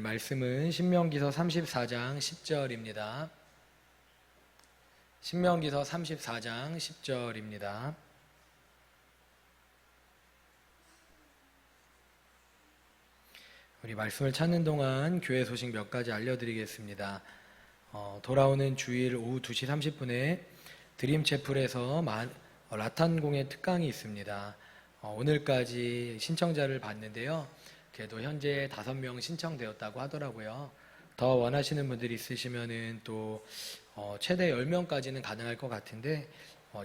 말씀은 신명기서 34장 10절입니다. 신명기서 34장 10절입니다. 우리 말씀을 찾는 동안 교회 소식 몇 가지 알려드리겠습니다. 돌아오는 주일 오후 2시 30분에 드림채플에서 라탄공예 특강이 있습니다. 오늘까지 신청자를 봤는데요. 그래도 현재 5명 신청되었다고 하더라고요. 더 원하시는 분들이 있으시면은 또 최대 10명까지는 가능할 것 같은데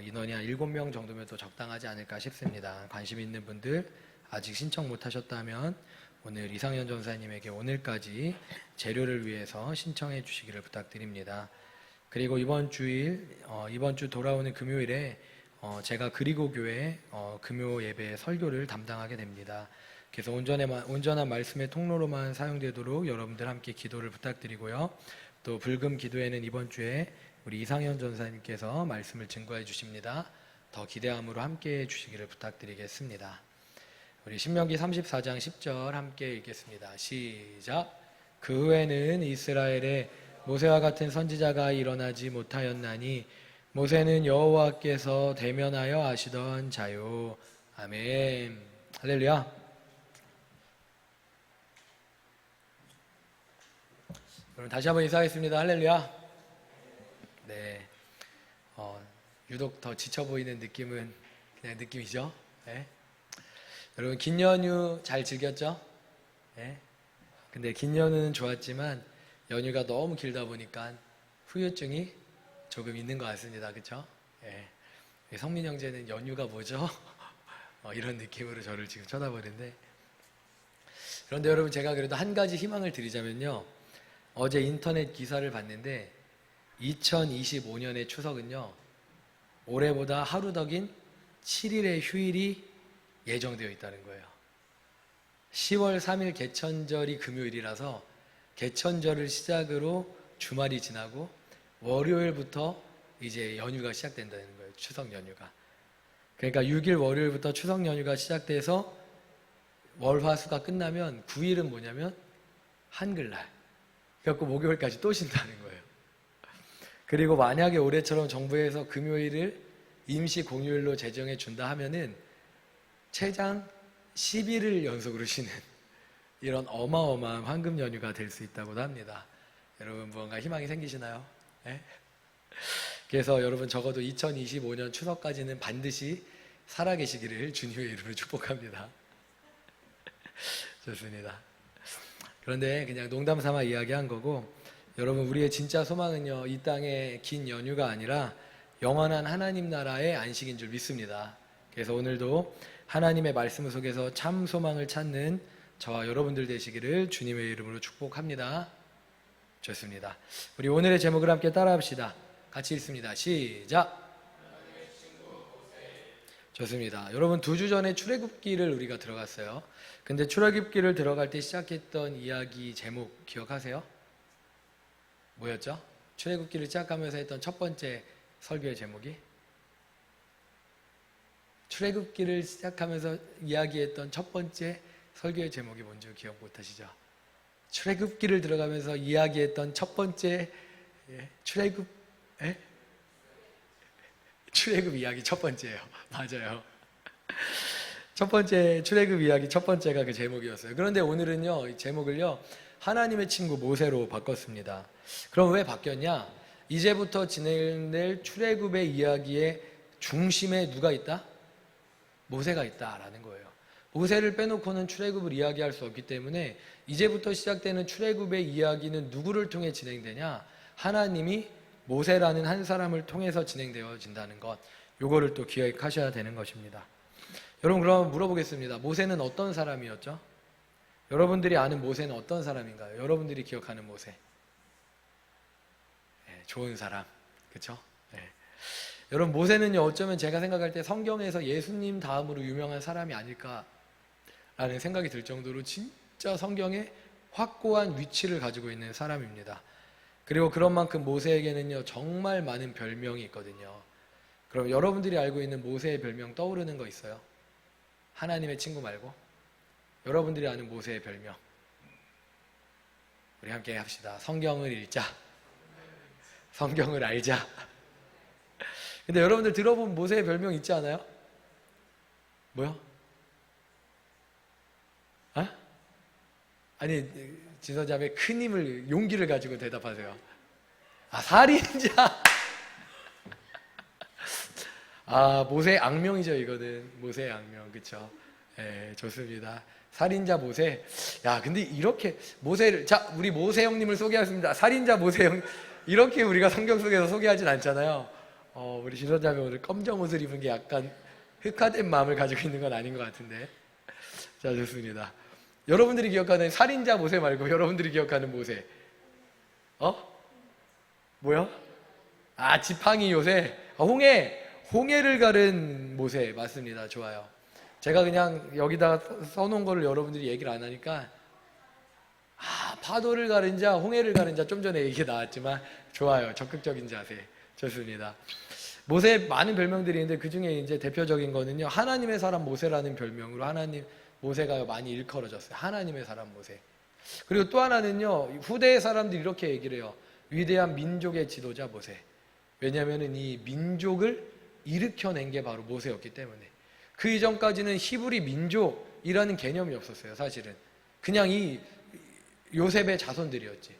인원이 한 7명 정도면 또 적당하지 않을까 싶습니다. 관심 있는 분들 아직 신청 못 하셨다면 오늘 이상현 전사님에게 오늘까지 재료를 위해서 신청해 주시기를 부탁드립니다. 그리고 이번 주 돌아오는 금요일에 제가 그리고교회 금요 예배 설교를 담당하게 됩니다. 그래서 온전한 말씀의 통로로만 사용되도록 여러분들 함께 기도를 부탁드리고요. 또 불금 기도회는 이번 주에 우리 이상현 전사님께서 말씀을 증거해 주십니다. 더 기대함으로 함께 해 주시기를 부탁드리겠습니다. 우리 신명기 34장 10절 함께 읽겠습니다. 시작. 그 후에는 이스라엘에 모세와 같은 선지자가 일어나지 못하였나니 모세는 여호와께서 대면하여 아시던 자요. 아멘. 할렐루야. 그럼 다시 한번 인사하겠습니다. 할렐루야. 네. 유독 더 지쳐 보이는 느낌은 그냥 느낌이죠. 네. 여러분 긴 연휴 잘 즐겼죠? 네. 근데 긴 연휴는 좋았지만 연휴가 너무 길다 보니까 후유증이 조금 있는 것 같습니다. 그렇죠? 네. 성민 형제는 연휴가 뭐죠? 이런 느낌으로 저를 지금 쳐다보는데, 그런데 여러분 제가 그래도 한 가지 희망을 드리자면요. 어제 인터넷 기사를 봤는데 2025년의 추석은요, 올해보다 하루 더 긴 7일의 휴일이 예정되어 있다는 거예요. 10월 3일 개천절이 금요일이라서 개천절을 시작으로 주말이 지나고 월요일부터 이제 연휴가 시작된다는 거예요. 추석 연휴가. 그러니까 6일 월요일부터 추석 연휴가 시작돼서 월화수가 끝나면 9일은 뭐냐면 한글날. 그래갖고 목요일까지 또 쉰다는 거예요. 그리고 만약에 올해처럼 정부에서 금요일을 임시 공휴일로 제정해 준다 하면은 최장 10일을 연속으로 쉬는 이런 어마어마한 황금 연휴가 될 수 있다고도 합니다. 여러분 무언가 희망이 생기시나요? 네? 그래서 여러분 적어도 2025년 추석까지는 반드시 살아계시기를 주님의 이름으로 축복합니다. 좋습니다. 그런데 그냥 농담 삼아 이야기한 거고, 여러분 우리의 진짜 소망은요, 이 땅의 긴 연휴가 아니라 영원한 하나님 나라의 안식인 줄 믿습니다. 그래서 오늘도 하나님의 말씀 속에서 참 소망을 찾는 저와 여러분들 되시기를 주님의 이름으로 축복합니다. 좋습니다. 우리 오늘의 제목을 함께 따라합시다. 같이 읽습니다. 시작. 좋습니다. 여러분 2주 전에 출애굽기를 우리가 들어갔어요. 근데 출애굽기를 들어갈 때 시작했던 이야기 제목 기억하세요? 뭐였죠? 출애굽기를 시작하면서 했던 첫 번째 설교의 제목이? 출애굽기를 시작하면서 이야기했던 첫 번째 설교의 제목이 뭔지 기억 못하시죠? 출애굽기를 들어가면서 이야기했던 첫 번째 출애굽 이야기 첫 번째예요. 맞아요. 첫 번째 출애굽 이야기 첫 번째가 그 제목이었어요. 그런데 오늘은요, 이 제목을요, 하나님의 친구 모세로 바꿨습니다. 그럼 왜 바뀌었냐? 이제부터 진행될 출애굽의 이야기의 중심에 누가 있다? 모세가 있다라는 거예요. 모세를 빼놓고는 출애굽을 이야기할 수 없기 때문에 이제부터 시작되는 출애굽의 이야기는 누구를 통해 진행되냐? 하나님이 모세라는 한 사람을 통해서 진행되어진다는 것, 요거를 또 기억하셔야 되는 것입니다. 여러분 그럼 물어보겠습니다. 모세는 어떤 사람이었죠? 여러분들이 아는 모세는 어떤 사람인가요? 여러분들이 기억하는 모세. 네, 좋은 사람, 그렇죠? 네. 여러분 모세는요, 어쩌면 제가 생각할 때 성경에서 예수님 다음으로 유명한 사람이 아닐까라는 생각이 들 정도로 진짜 성경에 확고한 위치를 가지고 있는 사람입니다. 그리고 그런 만큼 모세에게는요, 정말 많은 별명이 있거든요. 그럼 여러분들이 알고 있는 모세의 별명 떠오르는 거 있어요? 하나님의 친구 말고 여러분들이 아는 모세의 별명. 우리 함께 합시다. 성경을 읽자. 성경을 알자. 근데 여러분들 들어본 모세의 별명 있지 않아요? 뭐요? 어? 아니, 지선자매 큰 힘을, 용기를 가지고 대답하세요. 아, 살인자. 아, 모세의 악명이죠, 이거는. 모세의 악명, 그쵸? 예, 좋습니다. 살인자 모세. 야, 근데 이렇게 모세를, 자, 우리 모세 형님을 소개하겠습니다. 살인자 모세 형. 이렇게 우리가 성경 속에서 소개하진 않잖아요. 우리 지선자매 오늘 검정 옷을 입은 게 약간 흑화된 마음을 가지고 있는 건 아닌 것 같은데. 자, 좋습니다. 여러분들이 기억하는 살인자 모세 말고 여러분들이 기억하는 모세. 뭐야? 아, 지팡이 요새. 홍해를 가른 모세. 맞습니다. 좋아요. 제가 그냥 여기다가 써놓은 거를 여러분들이 얘기를 안 하니까, 파도를 가른 자, 홍해를 가른 자, 좀 전에 얘기 나왔지만, 좋아요. 적극적인 자세. 좋습니다. 모세 많은 별명들이 있는데 그 중에 이제 대표적인 거는요, 하나님의 사람 모세라는 별명으로 모세가 많이 일컬어졌어요. 하나님의 사람 모세. 그리고 또 하나는요, 후대의 사람들이 이렇게 얘기를 해요. 위대한 민족의 지도자 모세. 왜냐하면 이 민족을 일으켜낸 게 바로 모세였기 때문에. 그 이전까지는 히브리 민족이라는 개념이 없었어요. 사실은 그냥 이 요셉의 자손들이었지.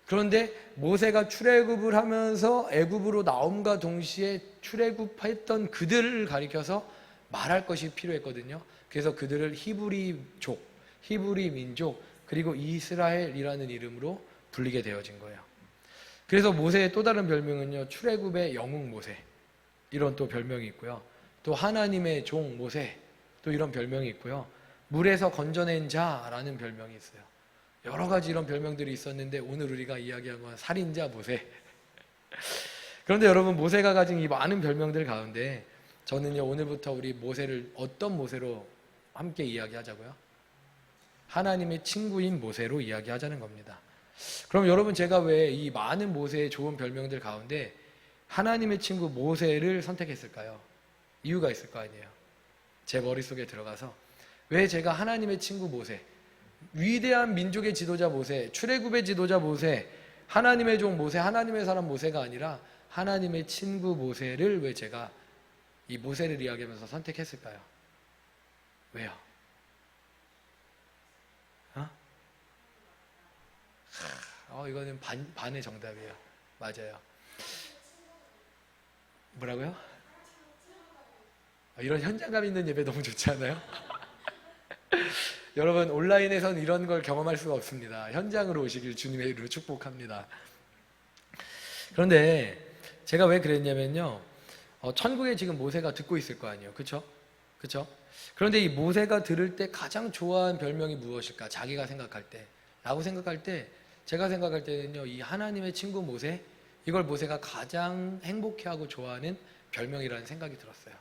그런데 모세가 출애굽을 하면서 애굽으로 나옴과 동시에 출애굽했던 그들을 가리켜서 말할 것이 필요했거든요. 그래서 그들을 히브리족, 히브리 민족, 그리고 이스라엘이라는 이름으로 불리게 되어진 거예요. 그래서 모세의 또 다른 별명은요, 출애굽의 영웅 모세, 이런 또 별명이 있고요. 또 하나님의 종 모세, 또 이런 별명이 있고요. 물에서 건져낸 자라는 별명이 있어요. 여러 가지 이런 별명들이 있었는데 오늘 우리가 이야기한 건 살인자 모세. 그런데 여러분, 모세가 가진 이 많은 별명들 가운데 저는요, 오늘부터 우리 모세를 어떤 모세로 함께 이야기하자고요? 하나님의 친구인 모세로 이야기하자는 겁니다. 그럼 여러분, 제가 왜 이 많은 모세의 좋은 별명들 가운데 하나님의 친구 모세를 선택했을까요? 이유가 있을 거 아니에요. 제 머릿속에 들어가서 왜 제가 하나님의 친구 모세, 위대한 민족의 지도자 모세, 출애굽의 지도자 모세, 하나님의 종 모세, 하나님의 사람 모세가 아니라 하나님의 친구 모세를 왜 제가 이 모세를 이야기하면서 선택했을까요? 왜요? 이거는 반의 정답이에요. 맞아요. 뭐라고요? 이런 현장감 있는 예배 너무 좋지 않아요? 여러분, 온라인에선 이런 걸 경험할 수가 없습니다. 현장으로 오시길 주님의 이름으로 축복합니다. 그런데 제가 왜 그랬냐면요, 천국에 지금 모세가 듣고 있을 거 아니에요. 그쵸? 그런데 이 모세가 들을 때 가장 좋아하는 별명이 무엇일까? 자기가 생각할 때, 라고 생각할 때, 제가 생각할 때는요, 이 하나님의 친구 모세, 이걸 모세가 가장 행복해하고 좋아하는 별명이라는 생각이 들었어요.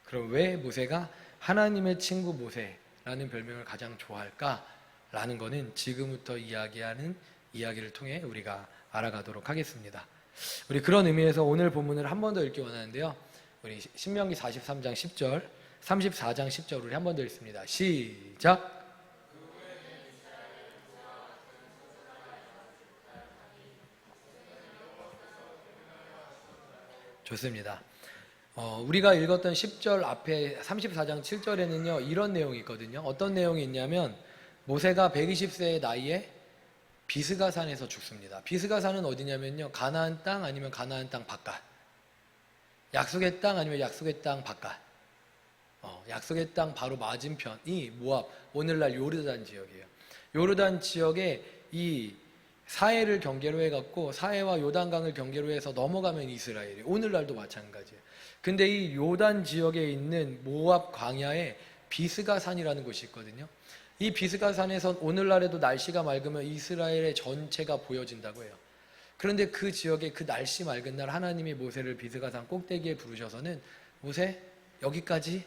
그럼 왜 모세가 하나님의 친구 모세라는 별명을 가장 좋아할까라는 거는 지금부터 이야기하는 이야기를 통해 우리가 알아가도록 하겠습니다. 우리 그런 의미에서 오늘 본문을 한 번 더 읽기 원하는데요, 우리 신명기 43장 10절, 34장 10절 우리 한 번 더 읽습니다. 시작! 좋습니다. 우리가 읽었던 10절 앞에 34장 7절에는요, 이런 내용이 있거든요. 어떤 내용이 있냐면, 모세가 120세의 나이에 비스가산에서 죽습니다. 비스가산은 어디냐면요, 가나안 땅 아니면 가나안 땅 바깥, 약속의 땅 아니면 약속의 땅 바깥, 약속의 땅 바로 맞은편이 모압, 오늘날 요르단 지역이에요. 요르단 지역에 이 사해를 경계로 해갖고 사해와 요단강을 경계로 해서 넘어가면 이스라엘이에요. 오늘날도 마찬가지예요. 근데 이 요단 지역에 있는 모압 광야에 비스가산이라는 곳이 있거든요. 이 비스가산에선 오늘날에도 날씨가 맑으면 이스라엘의 전체가 보여진다고 해요. 그런데 그 지역에 그 날씨 맑은 날 하나님이 모세를 비스가산 꼭대기에 부르셔서는 모세 여기까지,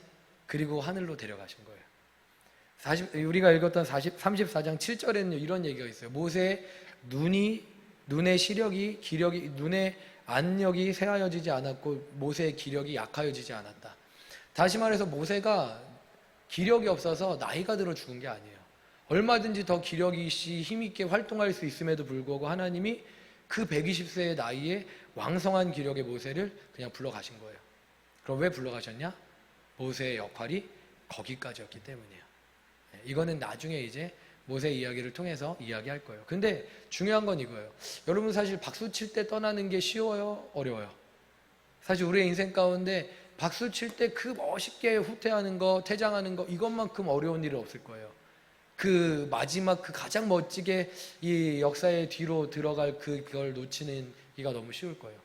그리고 하늘로 데려가신 거예요. 우리가 읽었던 34장 7절에는 이런 얘기가 있어요. 모세의 눈의 시력이, 기력이, 눈의 안력이 새하여지지 않았고 모세의 기력이 약하여지지 않았다. 다시 말해서 모세가 기력이 없어서 나이가 들어 죽은 게 아니에요. 얼마든지 더 기력 있이 힘있게 활동할 수 있음에도 불구하고 하나님이 그 120세의 나이에 왕성한 기력의 모세를 그냥 불러가신 거예요. 그럼 왜 불러가셨냐? 모세의 역할이 거기까지였기 때문이에요. 이거는 나중에 이제 모세 이야기를 통해서 이야기할 거예요. 근데 중요한 건 이거예요. 여러분 사실 박수 칠 때 떠나는 게 쉬워요? 어려워요? 사실 우리의 인생 가운데 박수 칠 때 그 멋있게 후퇴하는 거, 퇴장하는 거 이것만큼 어려운 일은 없을 거예요. 그 마지막 그 가장 멋지게 이 역사의 뒤로 들어갈 그걸 놓치는 이가 너무 쉬울 거예요.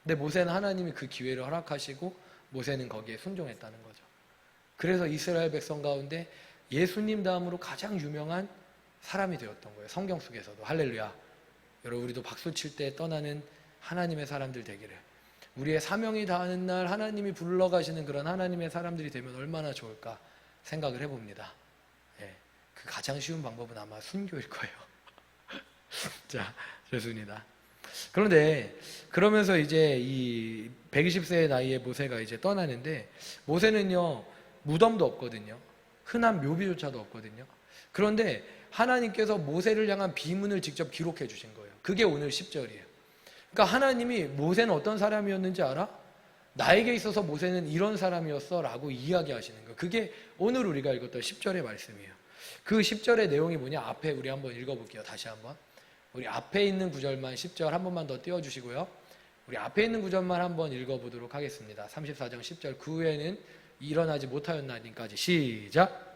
근데 모세는 하나님이 그 기회를 허락하시고 모세는 거기에 순종했다는 거죠. 그래서 이스라엘 백성 가운데 예수님 다음으로 가장 유명한 사람이 되었던 거예요. 성경 속에서도. 할렐루야. 여러분 우리도 박수 칠 때 떠나는 하나님의 사람들 되기를, 우리의 사명이 다하는 날 하나님이 불러가시는 그런 하나님의 사람들이 되면 얼마나 좋을까 생각을 해봅니다. 예, 그 가장 쉬운 방법은 아마 순교일 거예요. 자, 좋습니다. 그런데 그러면서 이제 이 120세의 나이에 모세가 이제 떠나는데, 모세는요 무덤도 없거든요. 흔한 묘비조차도 없거든요. 그런데 하나님께서 모세를 향한 비문을 직접 기록해 주신 거예요. 그게 오늘 10절이에요. 그러니까 하나님이 모세는 어떤 사람이었는지 알아? 나에게 있어서 모세는 이런 사람이었어 라고 이야기하시는 거예요. 그게 오늘 우리가 읽었던 10절의 말씀이에요. 그 10절의 내용이 뭐냐? 앞에 우리 한번 읽어볼게요. 다시 한번. 우리 앞에 있는 구절만 10절 한 번만 더 띄워주시고요. 우리 앞에 있는 구절만 한번 읽어보도록 하겠습니다. 34장 10절. 그 후에는 일어나지 못하였나니까지. 시작.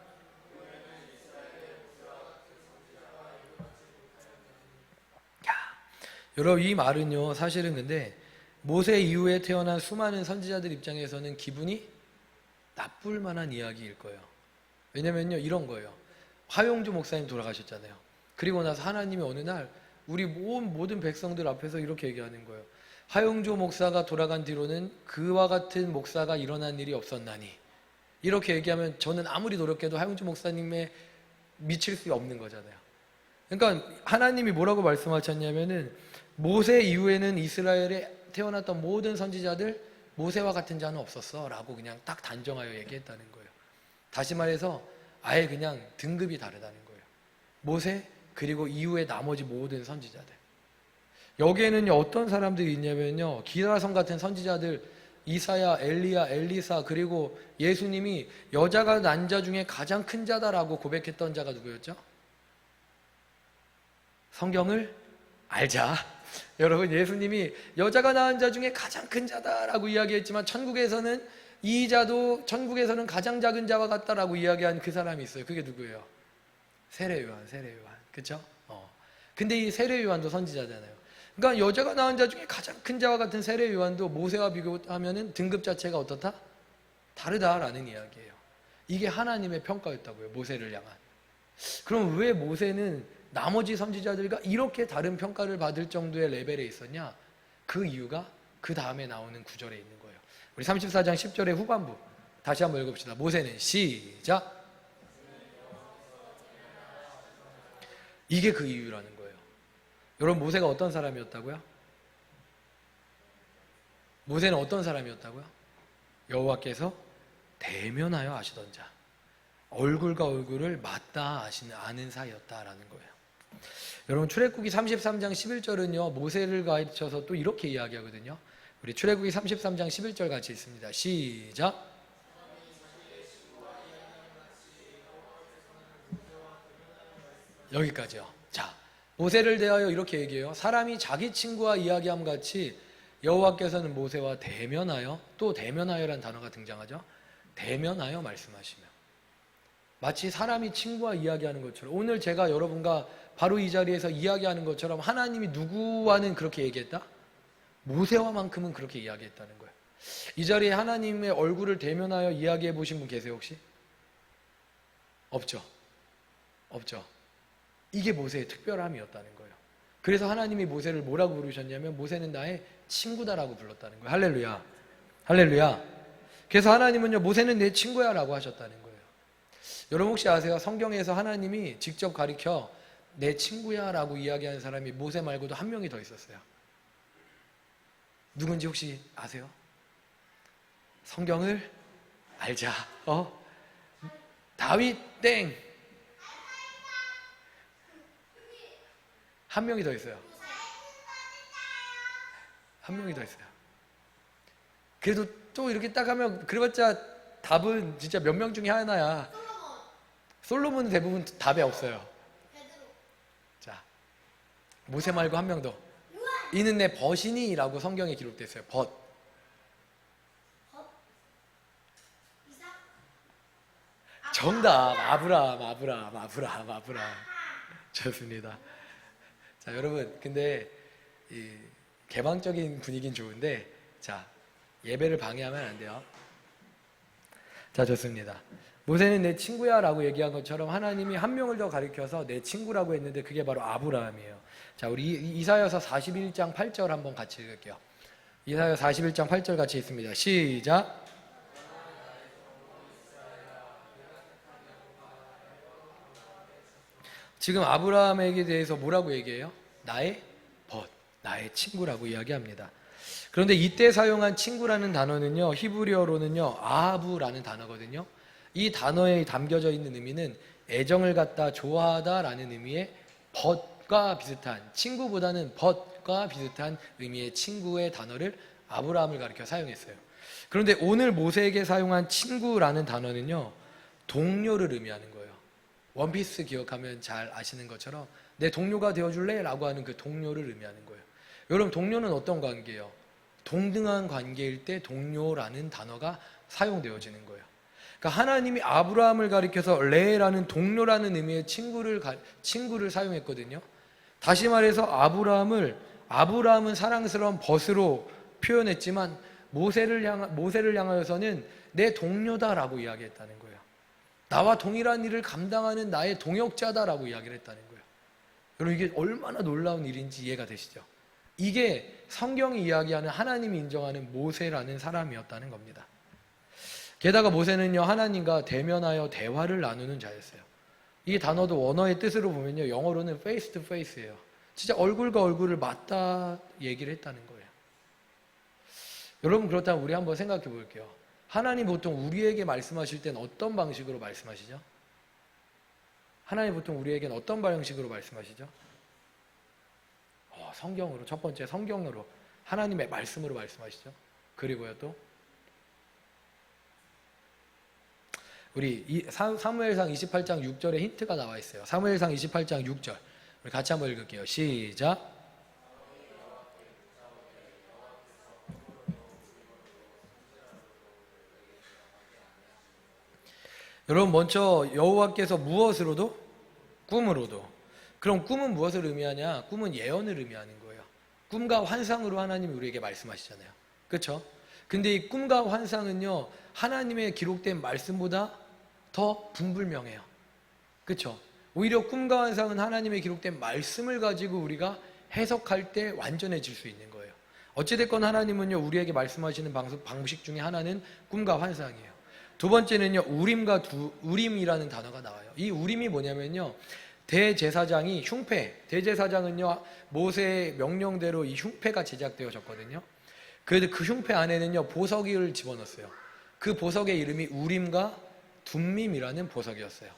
여러분 이 말은요 사실은 근데 모세 이후에 태어난 수많은 선지자들 입장에서는 기분이 나쁠 만한 이야기일 거예요. 왜냐면요 이런 거예요. 화용주 목사님 돌아가셨잖아요. 그리고 나서 하나님이 어느 날 우리 모든 백성들 앞에서 이렇게 얘기하는 거예요. 화용주 목사가 돌아간 뒤로는 그와 같은 목사가 일어난 일이 없었나니, 이렇게 얘기하면 저는 아무리 노력해도 화용주 목사님에 미칠 수 없는 거잖아요. 그러니까 하나님이 뭐라고 말씀하셨냐면은 모세 이후에는 이스라엘에 태어났던 모든 선지자들 모세와 같은 자는 없었어 라고 그냥 딱 단정하여 얘기했다는 거예요. 다시 말해서 아예 그냥 등급이 다르다는 거예요. 모세 그리고 이후에 나머지 모든 선지자들. 여기에는 어떤 사람들이 있냐면요, 기라성 같은 선지자들, 이사야, 엘리야, 엘리사, 그리고 예수님이 여자가 난 자 중에 가장 큰 자다라고 고백했던 자가 누구였죠? 성경을 알자. 여러분 예수님이 여자가 낳은 자 중에 가장 큰 자다라고 이야기했지만 천국에서는 이 자도 천국에서는 가장 작은 자와 같다라고 이야기한 그 사람이 있어요. 그게 누구예요? 세례요한. 그렇죠? 근데 이 세례요한도 선지자잖아요. 그러니까 여자가 낳은 자 중에 가장 큰 자와 같은 세례요한도 모세와 비교하면은 등급 자체가 어떻다? 다르다라는 이야기예요. 이게 하나님의 평가였다고요. 모세를 향한. 그럼 왜 모세는 나머지 선지자들과 이렇게 다른 평가를 받을 정도의 레벨에 있었냐? 그 이유가 그 다음에 나오는 구절에 있는 거예요. 우리 34장 10절의 후반부 다시 한번 읽어봅시다. 모세는 시작. 이게 그 이유라는 거예요. 여러분 모세가 어떤 사람이었다고요? 모세는 어떤 사람이었다고요? 여호와께서 대면하여 아시던 자, 얼굴과 얼굴을 맞닿아 아는 사이였다라는 거예요. 여러분 출애굽기 33장 11절은요 모세를 가르쳐서 또 이렇게 이야기하거든요. 우리 출애굽기 33장 11절 같이 읽습니다. 시작. 여기까지요. 자, 모세를 대하여 이렇게 얘기해요. 사람이 자기 친구와 이야기함 같이 여호와께서는 모세와 대면하여, 또 대면하여라는 단어가 등장하죠. 대면하여 말씀하시며, 마치 사람이 친구와 이야기하는 것처럼, 오늘 제가 여러분과 바로 이 자리에서 이야기하는 것처럼 하나님이 누구와는 그렇게 얘기했다? 모세와만큼은 그렇게 이야기했다는 거예요. 이 자리에 하나님의 얼굴을 대면하여 이야기해 보신 분 계세요 혹시? 없죠. 이게 모세의 특별함이었다는 거예요. 그래서 하나님이 모세를 뭐라고 부르셨냐면 모세는 나의 친구다라고 불렀다는 거예요. 할렐루야. 그래서 하나님은요 모세는 내 친구야 라고 하셨다는 거예요. 여러분 혹시 아세요? 성경에서 하나님이 직접 가리켜 내 친구야 라고 이야기하는 사람이 모세 말고도 한 명이 더 있었어요. 누군지 혹시 아세요? 성경을 알자. 다윗 땡. 한 명이 더 있어요. 한 명이 더 있어요. 그래도 또 이렇게 딱 하면 그래봤자 답은 진짜 몇 명 중에 하나야. 솔로몬은 대부분 답이 없어요. 자, 모세 말고 한 명 더. 이는 내 벗이니라고 성경에 기록되어 있어요. 벗. 정답. 아브라함. 좋습니다. 자, 여러분, 근데 이 개방적인 분위기는 좋은데, 자, 예배를 방해하면 안 돼요. 자, 좋습니다. 모세는 내 친구야 라고 얘기한 것처럼 하나님이 한 명을 더 가리켜서 내 친구라고 했는데 그게 바로 아브라함이에요. 자, 우리 이사야서 41장 8절 한번 같이 읽을게요. 이사야 41장 8절 같이 읽습니다. 시작. 지금 아브라함에게 대해서 뭐라고 얘기해요? 나의 벗, 나의 친구라고 이야기합니다. 그런데 이때 사용한 친구라는 단어는요, 히브리어로는요, 아하부라는 단어거든요. 이 단어에 담겨져 있는 의미는 애정을 갖다 좋아하다라는 의미의 벗과 비슷한, 친구보다는 벗과 비슷한 의미의 친구의 단어를 아브라함을 가리켜 사용했어요. 그런데 오늘 모세에게 사용한 친구라는 단어는요, 동료를 의미하는 거예요. 원피스 기억하면 잘 아시는 것처럼 내 동료가 되어줄래? 라고 하는 그 동료를 의미하는 거예요. 여러분, 동료는 어떤 관계예요? 동등한 관계일 때 동료라는 단어가 사용되어지는 거예요. 그러니까 하나님이 아브라함을 가리켜서 레라는 동료라는 의미의 친구를 사용했거든요. 다시 말해서 아브라함은 사랑스러운 벗으로 표현했지만 모세를 향하여서는 내 동료다라고 이야기했다는 거예요. 나와 동일한 일을 감당하는 나의 동역자다라고 이야기를 했다는 거예요. 여러분, 이게 얼마나 놀라운 일인지 이해가 되시죠? 이게 성경이 이야기하는 하나님이 인정하는 모세라는 사람이었다는 겁니다. 게다가 모세는요, 하나님과 대면하여 대화를 나누는 자였어요. 이 단어도 원어의 뜻으로 보면요, 영어로는 face to face예요. 진짜 얼굴과 얼굴을 맞다 얘기를 했다는 거예요. 여러분, 그렇다면 우리 한번 생각해 볼게요. 하나님 보통 우리에게 말씀하실 땐 어떤 방식으로 말씀하시죠? 하나님 보통 우리에게는 어떤 방식으로 말씀하시죠? 성경으로, 첫 번째 성경으로, 하나님의 말씀으로 말씀하시죠. 그리고요, 또 우리 사무엘상 28장 6절에 힌트가 나와 있어요. 사무엘상 28장 6절 우리 같이 한번 읽을게요. 시작. 여러분, 먼저 여호와께서 무엇으로도? 꿈으로도. 그럼 꿈은 무엇을 의미하냐? 꿈은 예언을 의미하는 거예요. 꿈과 환상으로 하나님이 우리에게 말씀하시잖아요. 그렇죠? 근데 이 꿈과 환상은요, 하나님의 기록된 말씀보다 더 분불명해요. 그렇죠? 오히려 꿈과 환상은 하나님의 기록된 말씀을 가지고 우리가 해석할 때 완전해질 수 있는 거예요. 어찌됐건 하나님은요, 우리에게 말씀하시는 방식 중에 하나는 꿈과 환상이에요. 두 번째는요, 우림이라는 단어가 나와요. 이 우림이 뭐냐면요, 대제사장이 대제사장은요, 모세의 명령대로 이 흉패가 제작되어졌거든요. 그래서 그 흉패 안에는요, 보석을 집어넣었어요. 그 보석의 이름이 우림과 둠밈이라는 보석이었어요.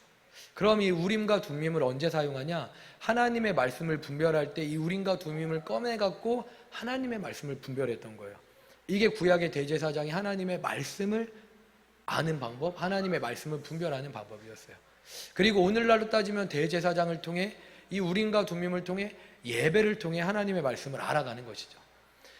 그럼 이 우림과 둠밈을 언제 사용하냐? 하나님의 말씀을 분별할 때 이 우림과 둠밈을 꺼내갖고 하나님의 말씀을 분별했던 거예요. 이게 구약의 대제사장이 하나님의 말씀을 아는 방법, 하나님의 말씀을 분별하는 방법이었어요. 그리고 오늘날로 따지면 대제사장을 통해 이 우림과 둠밈을 통해 예배를 통해 하나님의 말씀을 알아가는 것이죠.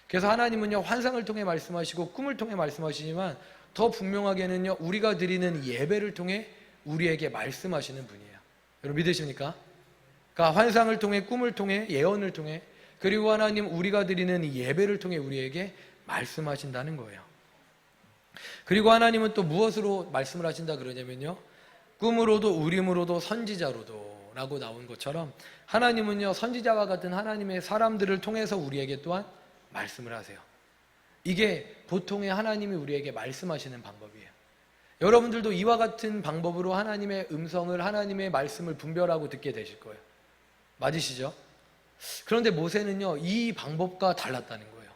그래서 하나님은요, 환상을 통해 말씀하시고 꿈을 통해 말씀하시지만 더 분명하게는요, 우리가 드리는 예배를 통해 우리에게 말씀하시는 분이에요. 여러분, 믿으십니까? 그러니까 환상을 통해, 꿈을 통해, 예언을 통해, 그리고 하나님 우리가 드리는 예배를 통해 우리에게 말씀하신다는 거예요. 그리고 하나님은 또 무엇으로 말씀을 하신다 그러냐면요, 꿈으로도 우림으로도 선지자로도 라고 나온 것처럼 하나님은요, 선지자와 같은 하나님의 사람들을 통해서 우리에게 또한 말씀을 하세요. 이게 보통의 하나님이 우리에게 말씀하시는 방법이에요. 여러분들도 이와 같은 방법으로 하나님의 음성을, 하나님의 말씀을 분별하고 듣게 되실 거예요. 맞으시죠? 그런데 모세는요, 이 방법과 달랐다는 거예요.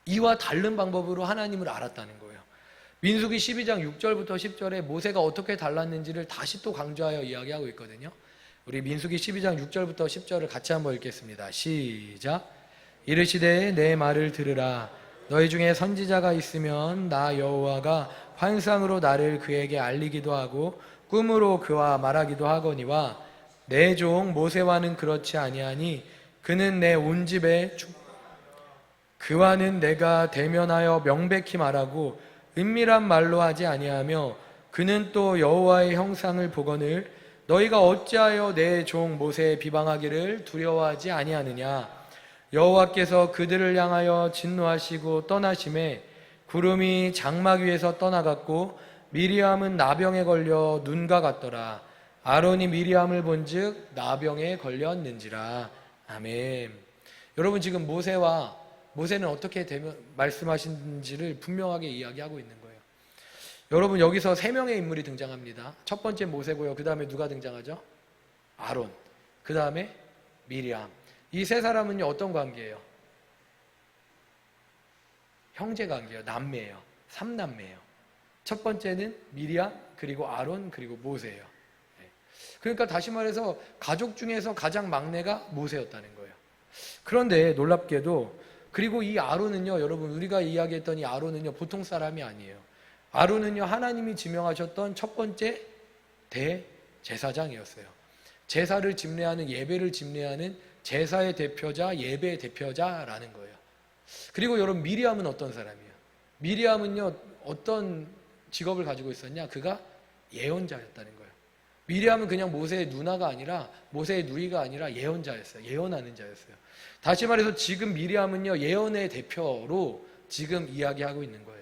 이와 다른 방법으로 하나님을 알았다는 거예요. 민수기 12장 6절부터 10절에 모세가 어떻게 달랐는지를 다시 또 강조하여 이야기하고 있거든요. 우리 민수기 12장 6절부터 10절을 같이 한번 읽겠습니다. 시작. 이르시되 내 말을 들으라. 너희 중에 선지자가 있으면 나 여호와가 환상으로 나를 그에게 알리기도 하고 꿈으로 그와 말하기도 하거니와 내 종 모세와는 그렇지 아니하니 그는 내 온 집에 그와는 내가 대면하여 명백히 말하고 은밀한 말로 하지 아니하며 그는 또 여호와의 형상을 보거늘 너희가 어찌하여 내 종 모세에 비방하기를 두려워하지 아니하느냐. 여호와께서 그들을 향하여 진노하시고 떠나심에 구름이 장막 위에서 떠나갔고 미리암은 나병에 걸려 눈과 같더라. 아론이 미리암을 본즉 나병에 걸렸는지라. 아멘. 여러분 지금 모세는 어떻게 말씀하신지를 분명하게 이야기하고 있는 거예요. 여러분 여기서 3명의 인물이 등장합니다. 첫 번째 모세고요. 그 다음에 누가 등장하죠? 아론. 그 다음에 미리암. 이 3사람은요 어떤 관계예요? 형제 관계예요. 남매예요. 3남매예요. 첫 번째는 미리암, 그리고 아론, 그리고 모세예요. 그러니까 다시 말해서 가족 중에서 가장 막내가 모세였다는 거예요. 그런데 놀랍게도 그리고 이 아론은요, 여러분 우리가 이야기했던 이 아론은요 보통 사람이 아니에요. 아론은요 하나님이 지명하셨던 첫 번째 대제사장이었어요. 제사를 집례하는, 예배를 집례하는 제사의 대표자, 예배의 대표자라는 거예요. 그리고 여러분 미리암은 어떤 사람이에요? 미리암은요 어떤 직업을 가지고 있었냐? 그가 예언자였다는 거예요. 미리암은 그냥 모세의 누나가 아니라, 모세의 누이가 아니라 예언자였어요. 예언하는 자였어요. 다시 말해서 지금 미리암은요 예언의 대표로 지금 이야기하고 있는 거예요.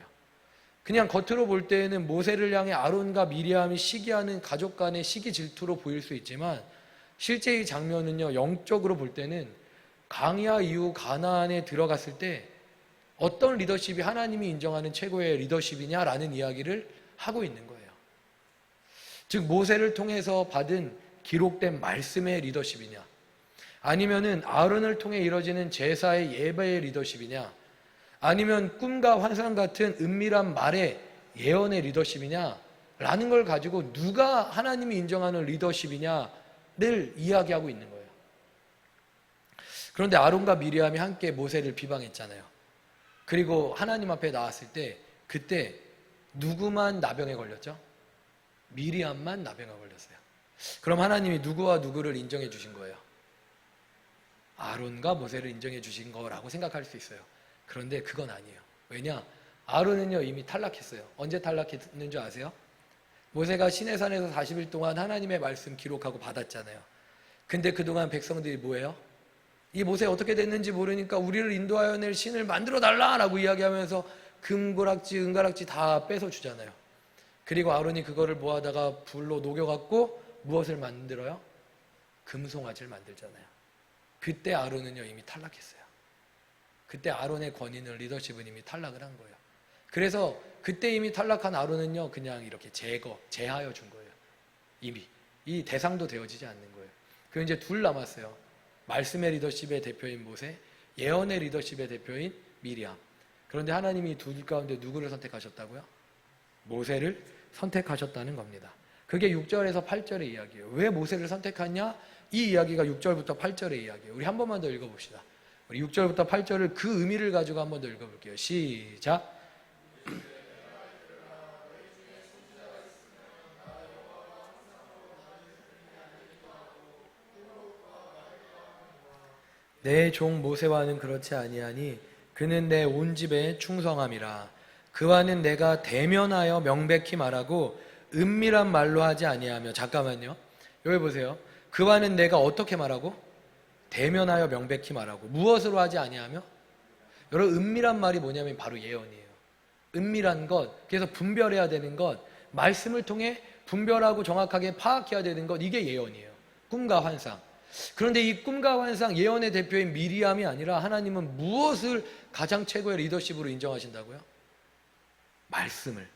그냥 겉으로 볼 때에는 모세를 향해 아론과 미리암이 시기하는 가족 간의 시기 질투로 보일 수 있지만 실제 이 장면은요 영적으로 볼 때는 광야 이후 가나안에 들어갔을 때 어떤 리더십이 하나님이 인정하는 최고의 리더십이냐라는 이야기를 하고 있는 거예요. 즉 모세를 통해서 받은 기록된 말씀의 리더십이냐, 아니면은 아론을 통해 이루어지는 제사의 예배의 리더십이냐, 아니면 꿈과 환상 같은 은밀한 말의 예언의 리더십이냐라는 걸 가지고 누가 하나님이 인정하는 리더십이냐를 이야기하고 있는 거예요. 그런데 아론과 미리암이 함께 모세를 비방했잖아요. 그리고 하나님 앞에 나왔을 때 그때 누구만 나병에 걸렸죠? 미리암만 나병에 걸렸어요. 그럼 하나님이 누구와 누구를 인정해 주신 거예요? 아론과 모세를 인정해 주신 거라고 생각할 수 있어요. 그런데 그건 아니에요. 왜냐? 아론은요 이미 탈락했어요. 언제 탈락했는 줄 아세요? 모세가 시내산에서 40일 동안 하나님의 말씀 기록하고 받았잖아요. 근데 그동안 백성들이 뭐예요? 이 모세 어떻게 됐는지 모르니까 우리를 인도하여 낼 신을 만들어 달라라고 이야기하면서 금고락지, 은가락지 다 뺏어 주잖아요. 그리고 아론이 그거를 모아다가 불로 녹여갖고 무엇을 만들어요? 금송아지를 만들잖아요. 그때 아론은요 이미 탈락했어요. 그때 아론의 권위는, 리더십은 이미 탈락을 한 거예요. 그래서 그때 이미 탈락한 아론은요 그냥 이렇게 제하여 준 거예요. 이미 이 대상도 되어지지 않는 거예요. 그 이제 둘 남았어요. 말씀의 리더십의 대표인 모세, 예언의 리더십의 대표인 미리암. 그런데 하나님이 둘 가운데 누구를 선택하셨다고요? 모세를 선택하셨다는 겁니다. 그게 6절에서 8절의 이야기예요. 왜 모세를 선택하냐? 이 이야기가 6절부터 8절의 이야기예요. 우리 한 번만 더 읽어봅시다. 우리 6절부터 8절을 그 의미를 가지고 한 번 더 읽어볼게요. 시작. 내 종 모세와는 그렇지 아니하니 그는 내 온 집에 충성함이라. 그와는 내가 대면하여 명백히 말하고 은밀한 말로 하지 아니하며. 잠깐만요. 여기 보세요. 그와는 내가 어떻게 말하고? 대면하여 명백히 말하고. 무엇으로 하지 아니하며? 여러분 은밀한 말이 뭐냐면 바로 예언이에요. 은밀한 것, 그래서 분별해야 되는 것, 말씀을 통해 분별하고 정확하게 파악해야 되는 것, 이게 예언이에요. 꿈과 환상. 그런데 이 꿈과 환상, 예언의 대표인 미리암이 아니라 하나님은 무엇을 가장 최고의 리더십으로 인정하신다고요? 말씀을,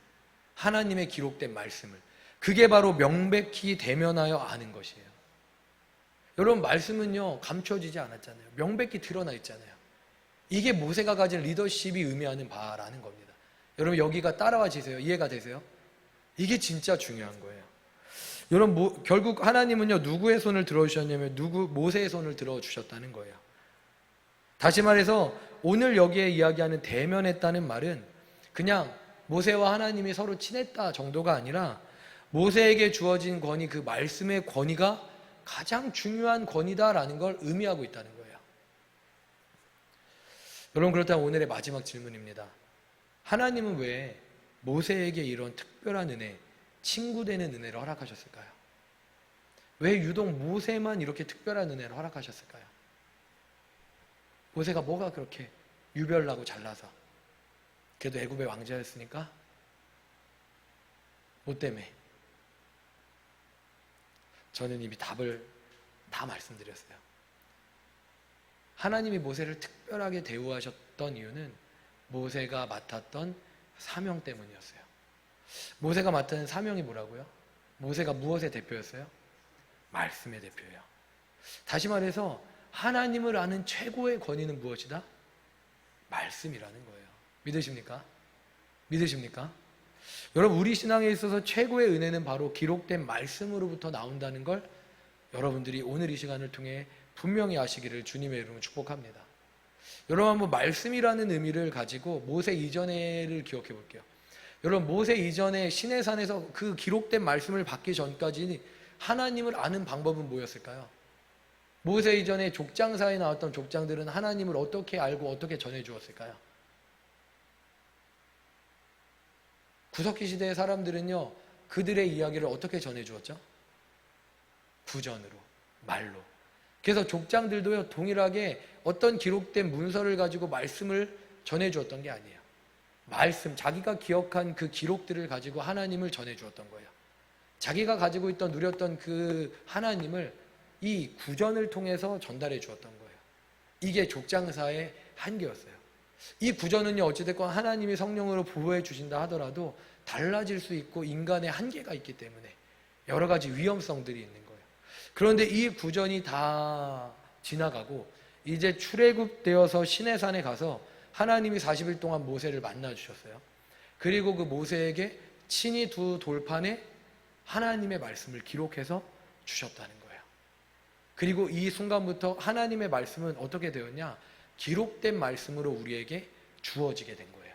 하나님의 기록된 말씀을. 그게 바로 명백히 대면하여 아는 것이에요. 여러분 말씀은요 감춰지지 않았잖아요. 명백히 드러나 있잖아요. 이게 모세가 가진 리더십이 의미하는 바라는 겁니다. 여러분 여기가 따라와 주세요. 이해가 되세요? 이게 진짜 중요한 거예요. 여러분, 결국 하나님은요, 누구의 손을 들어주셨냐면 모세의 손을 들어주셨다는 거예요. 다시 말해서 오늘 여기에 이야기하는 대면했다는 말은 그냥 모세와 하나님이 서로 친했다 정도가 아니라 모세에게 주어진 권위, 그 말씀의 권위가 가장 중요한 권위다라는 걸 의미하고 있다는 거예요. 여러분, 그렇다면 오늘의 마지막 질문입니다. 하나님은 왜 모세에게 이런 특별한 은혜, 친구 되는 은혜를 허락하셨을까요? 왜 유독 모세만 이렇게 특별한 은혜를 허락하셨을까요? 모세가 뭐가 그렇게 유별나고 잘나서? 그래도 애굽의 왕자였으니까? 뭐 때문에? 저는 이미 답을 다 말씀드렸어요. 하나님이 모세를 특별하게 대우하셨던 이유는 모세가 맡았던 사명 때문이었어요. 모세가 맡은 사명이 뭐라고요? 모세가 무엇의 대표였어요? 말씀의 대표예요. 다시 말해서 하나님을 아는 최고의 권위는 무엇이다? 말씀이라는 거예요. 믿으십니까? 믿으십니까? 여러분, 우리 신앙에 있어서 최고의 은혜는 바로 기록된 말씀으로부터 나온다는 걸 여러분들이 오늘 이 시간을 통해 분명히 아시기를 주님의 이름으로 축복합니다. 여러분, 한번 말씀이라는 의미를 가지고 모세 이전에를 기억해 볼게요. 여러분, 모세 이전에 시내산에서 그 기록된 말씀을 받기 전까지 하나님을 아는 방법은 뭐였을까요? 모세 이전에 족장사에 나왔던 족장들은 하나님을 어떻게 알고 어떻게 전해 주었을까요? 구석기 시대의 사람들은요, 그들의 이야기를 어떻게 전해 주었죠? 부전으로, 말로. 그래서 족장들도요, 동일하게 어떤 기록된 문서를 가지고 말씀을 전해 주었던 게 아니에요. 말씀, 자기가 기억한 그 기록들을 가지고 하나님을 전해 주었던 거예요. 자기가 가지고 있던, 누렸던 그 하나님을 이 구전을 통해서 전달해 주었던 거예요. 이게 족장사의 한계였어요. 이 구전은요, 어찌됐건 하나님이 성령으로 보호해 주신다 하더라도 달라질 수 있고 인간의 한계가 있기 때문에 여러 가지 위험성들이 있는 거예요. 그런데 이 구전이 다 지나가고 이제 출애굽되어서 시내산에 가서 하나님이 40일 동안 모세를 만나 주셨어요. 그리고 그 모세에게 친히 두 돌판에 하나님의 말씀을 기록해서 주셨다는 거예요. 그리고 이 순간부터 하나님의 말씀은 어떻게 되었냐? 기록된 말씀으로 우리에게 주어지게 된 거예요.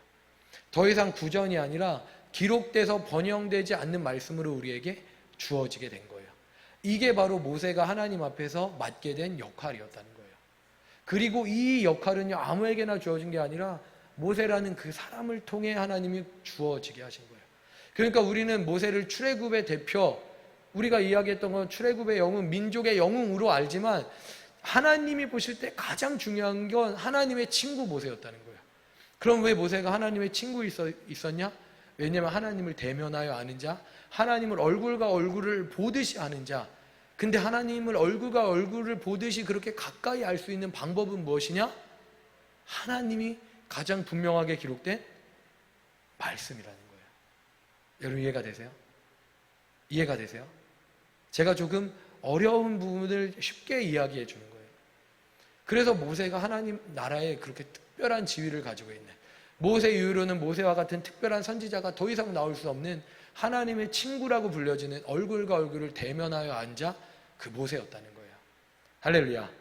더 이상 구전이 아니라 기록돼서 번영되지 않는 말씀으로 우리에게 주어지게 된 거예요. 이게 바로 모세가 하나님 앞에서 맡게 된 역할이었다는 거예요. 그리고 이 역할은요, 아무에게나 주어진 게 아니라 모세라는 그 사람을 통해 하나님이 주어지게 하신 거예요. 그러니까 우리는 모세를 출애굽의 대표, 우리가 이야기했던 건 출애굽의 영웅, 민족의 영웅으로 알지만 하나님이 보실 때 가장 중요한 건 하나님의 친구 모세였다는 거예요. 그럼 왜 모세가 하나님의 친구 있었냐? 왜냐하면 하나님을 대면하여 아는 자, 하나님을 얼굴과 얼굴을 보듯이 아는 자. 근데 하나님을 얼굴과 얼굴을 보듯이 그렇게 가까이 알 수 있는 방법은 무엇이냐? 하나님이 가장 분명하게 기록된 말씀이라는 거예요. 여러분, 이해가 되세요? 이해가 되세요? 제가 조금 어려운 부분을 쉽게 이야기해 주는 거예요. 그래서 모세가 하나님 나라에 그렇게 특별한 지위를 가지고 있는, 모세 이후로는 모세와 같은 특별한 선지자가 더 이상 나올 수 없는 하나님의 친구라고 불려지는, 얼굴과 얼굴을 대면하여 앉아 그 모세였다는 거예요. 할렐루야.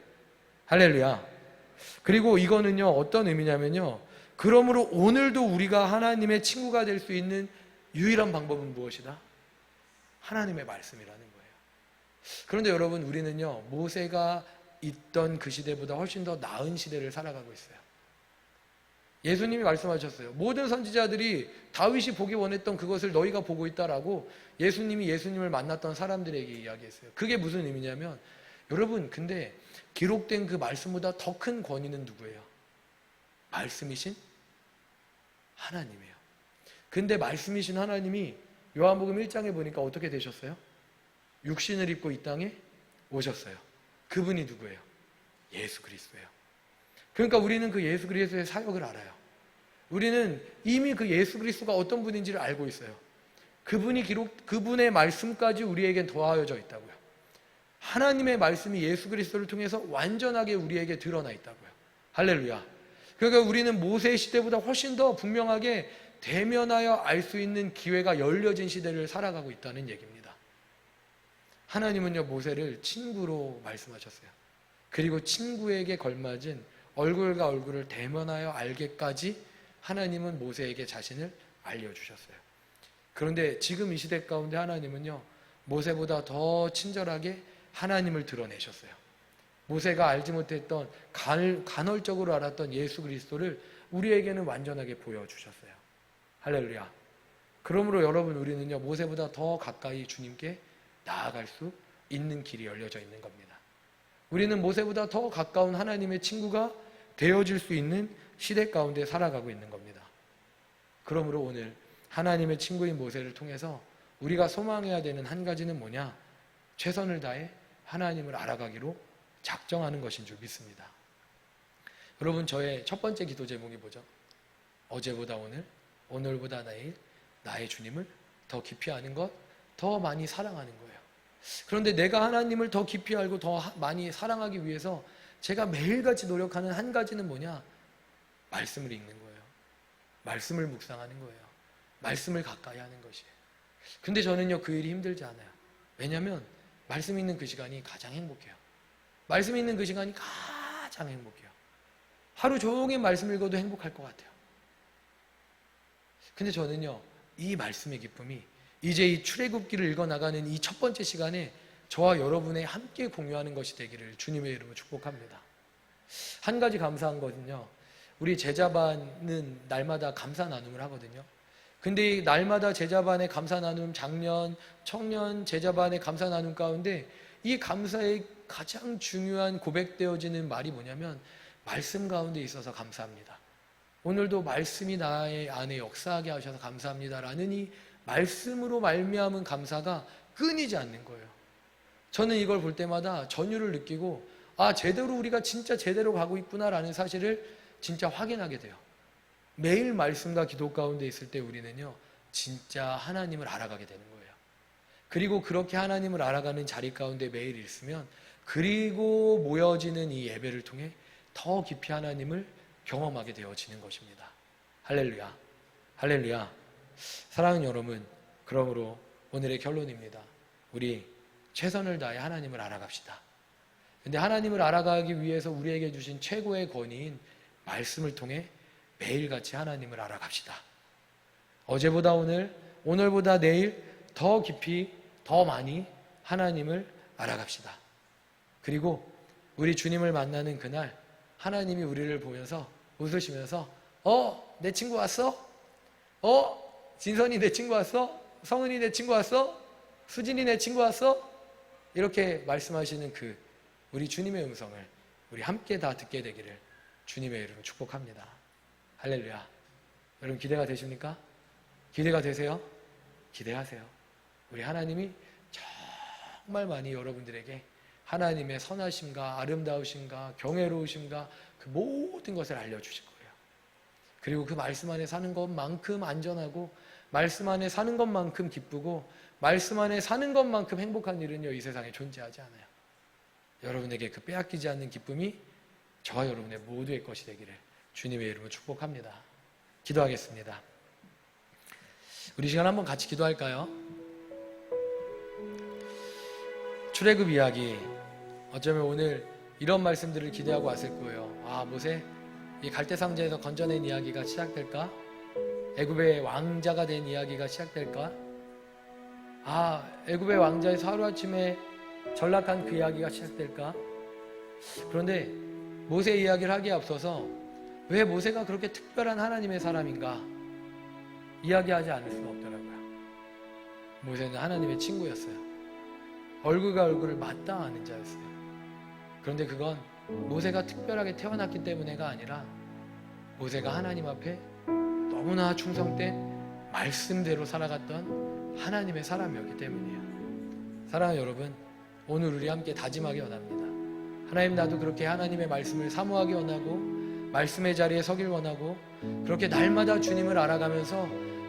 할렐루야. 그리고 이거는요, 어떤 의미냐면요, 그러므로 오늘도 우리가 하나님의 친구가 될 수 있는 유일한 방법은 무엇이다? 하나님의 말씀이라는 거예요. 그런데 여러분, 우리는요, 모세가 있던 그 시대보다 훨씬 더 나은 시대를 살아가고 있어요. 예수님이 말씀하셨어요. 모든 선지자들이 다윗이 보기 원했던 그것을 너희가 보고 있다라고 예수님이 예수님을 만났던 사람들에게 이야기했어요. 그게 무슨 의미냐면, 여러분, 근데 기록된 그 말씀보다 더 큰 권위는 누구예요? 말씀이신 하나님이에요. 근데 말씀이신 하나님이 요한복음 1장에 보니까 어떻게 되셨어요? 육신을 입고 이 땅에 오셨어요. 그분이 누구예요? 예수 그리스도예요. 그러니까 우리는 그 예수 그리스도의 사역을 알아요. 우리는 이미 그 예수 그리스도가 어떤 분인지를 알고 있어요. 그분의 말씀까지 우리에겐 더하여져 있다고요. 하나님의 말씀이 예수 그리스도를 통해서 완전하게 우리에게 드러나 있다고요. 할렐루야. 그러니까 우리는 모세 시대보다 훨씬 더 분명하게 대면하여 알 수 있는 기회가 열려진 시대를 살아가고 있다는 얘기입니다. 하나님은요 모세를 친구로 말씀하셨어요. 그리고 친구에게 걸맞은 얼굴과 얼굴을 대면하여 알게까지 하나님은 모세에게 자신을 알려주셨어요. 그런데 지금 이 시대 가운데 하나님은요 모세보다 더 친절하게 하나님을 드러내셨어요. 모세가 알지 못했던 간헐적으로 알았던 예수 그리스도를 우리에게는 완전하게 보여주셨어요. 할렐루야. 그러므로 여러분 우리는요 모세보다 더 가까이 주님께 나아갈 수 있는 길이 열려져 있는 겁니다. 우리는 모세보다 더 가까운 하나님의 친구가 되어질 수 있는 시대 가운데 살아가고 있는 겁니다. 그러므로 오늘 하나님의 친구인 모세를 통해서 우리가 소망해야 되는 한 가지는 뭐냐? 최선을 다해 하나님을 알아가기로 작정하는 것인 줄 믿습니다. 여러분 저의 첫 번째 기도 제목이 뭐죠? 어제보다 오늘, 오늘보다 내일 나의 주님을 더 깊이 아는 것, 더 많이 사랑하는 거예요. 그런데 내가 하나님을 더 깊이 알고 더 많이 사랑하기 위해서 제가 매일같이 노력하는 한 가지는 뭐냐? 말씀을 읽는 거예요. 말씀을 묵상하는 거예요. 말씀을 가까이 하는 것이에요. 근데 저는요 그 일이 힘들지 않아요. 왜냐하면 말씀 있는 그 시간이 가장 행복해요. 말씀 있는 그 시간이 가장 행복해요. 하루 종일 말씀 읽어도 행복할 것 같아요. 근데 저는요 이 말씀의 기쁨이 이제 이 출애굽기를 읽어나가는 이 첫 번째 시간에 저와 여러분의 함께 공유하는 것이 되기를 주님의 이름으로 축복합니다. 한 가지 감사한 것은요 우리 제자반은 날마다 감사 나눔을 하거든요. 근데 이 날마다 제자반의 감사 나눔, 작년, 청년 제자반의 감사 나눔 가운데 이 감사의 가장 중요한 고백되어지는 말이 뭐냐면 말씀 가운데 있어서 감사합니다. 오늘도 말씀이 나의 안에 역사하게 하셔서 감사합니다라는 이 말씀으로 말미암은 감사가 끊이지 않는 거예요. 저는 이걸 볼 때마다 전율을 느끼고 제대로 우리가 진짜 제대로 가고 있구나라는 사실을 진짜 확인하게 돼요. 매일 말씀과 기도 가운데 있을 때 우리는요 진짜 하나님을 알아가게 되는 거예요. 그리고 그렇게 하나님을 알아가는 자리 가운데 매일 있으면 그리고 모여지는 이 예배를 통해 더 깊이 하나님을 경험하게 되어지는 것입니다. 할렐루야. 할렐루야. 사랑하는 여러분, 그러므로 오늘의 결론입니다. 우리 최선을 다해 하나님을 알아갑시다. 근데 하나님을 알아가기 위해서 우리에게 주신 최고의 권위인 말씀을 통해 매일같이 하나님을 알아갑시다. 어제보다 오늘, 오늘보다 내일 더 깊이, 더 많이 하나님을 알아갑시다. 그리고 우리 주님을 만나는 그날 하나님이 우리를 보면서 웃으시면서 내 친구 왔어? 진선이 내 친구 왔어? 성은이 내 친구 왔어? 수진이 내 친구 왔어? 이렇게 말씀하시는 그 우리 주님의 음성을 우리 함께 다 듣게 되기를 주님의 이름으로 축복합니다. 할렐루야. 여러분 기대가 되십니까? 기대가 되세요? 기대하세요. 우리 하나님이 정말 많이 여러분들에게 하나님의 선하심과 아름다우심과 경외로우심과 그 모든 것을 알려주실 거예요. 그리고 그 말씀 안에 사는 것만큼 안전하고 말씀 안에 사는 것만큼 기쁘고 말씀 안에 사는 것만큼 행복한 일은요 이 세상에 존재하지 않아요. 여러분에게 그 빼앗기지 않는 기쁨이 저와 여러분의 모두의 것이 되기를 주님의 이름으로 축복합니다. 기도하겠습니다. 우리 시간 한번 같이 기도할까요? 출애굽 이야기, 어쩌면 오늘 이런 말씀들을 기대하고 왔을 거예요. 모세 이 갈대상자에서 건져낸 이야기가 시작될까? 애굽의 왕자가 된 이야기가 시작될까? 애굽의 왕자에서 하루아침에 전락한 그 이야기가 시작될까? 그런데 모세 이야기를 하기에 앞서서 왜 모세가 그렇게 특별한 하나님의 사람인가 이야기하지 않을 수가 없더라고요. 모세는 하나님의 친구였어요. 얼굴과 얼굴을 맞닿아 아는 자였어요. 그런데 그건 모세가 특별하게 태어났기 때문에가 아니라 모세가 하나님 앞에 너무나 충성된 말씀대로 살아갔던 하나님의 사람이었기 때문이에요. 사랑하는 여러분, 오늘 우리 함께 다짐하기 원합니다. 하나님, 나도 그렇게 하나님의 말씀을 사모하기 원하고 말씀의 자리에 서길 원하고 그렇게 날마다 주님을 알아가면서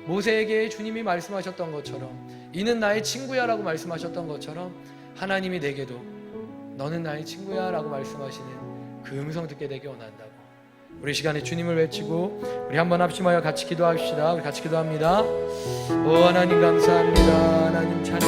모세에게 주님이 말씀하셨던 것처럼 이는 나의 친구야 라고 말씀하셨던 것처럼 하나님이 내게도 너는 나의 친구야 라고 말씀하시는 그 음성 듣게 되기 원한다고 우리 시간에 주님을 외치고 우리 한번 합심하여 같이 기도합시다. 우리 같이 기도합니다. 오 하나님 감사합니다. 하나님 찬양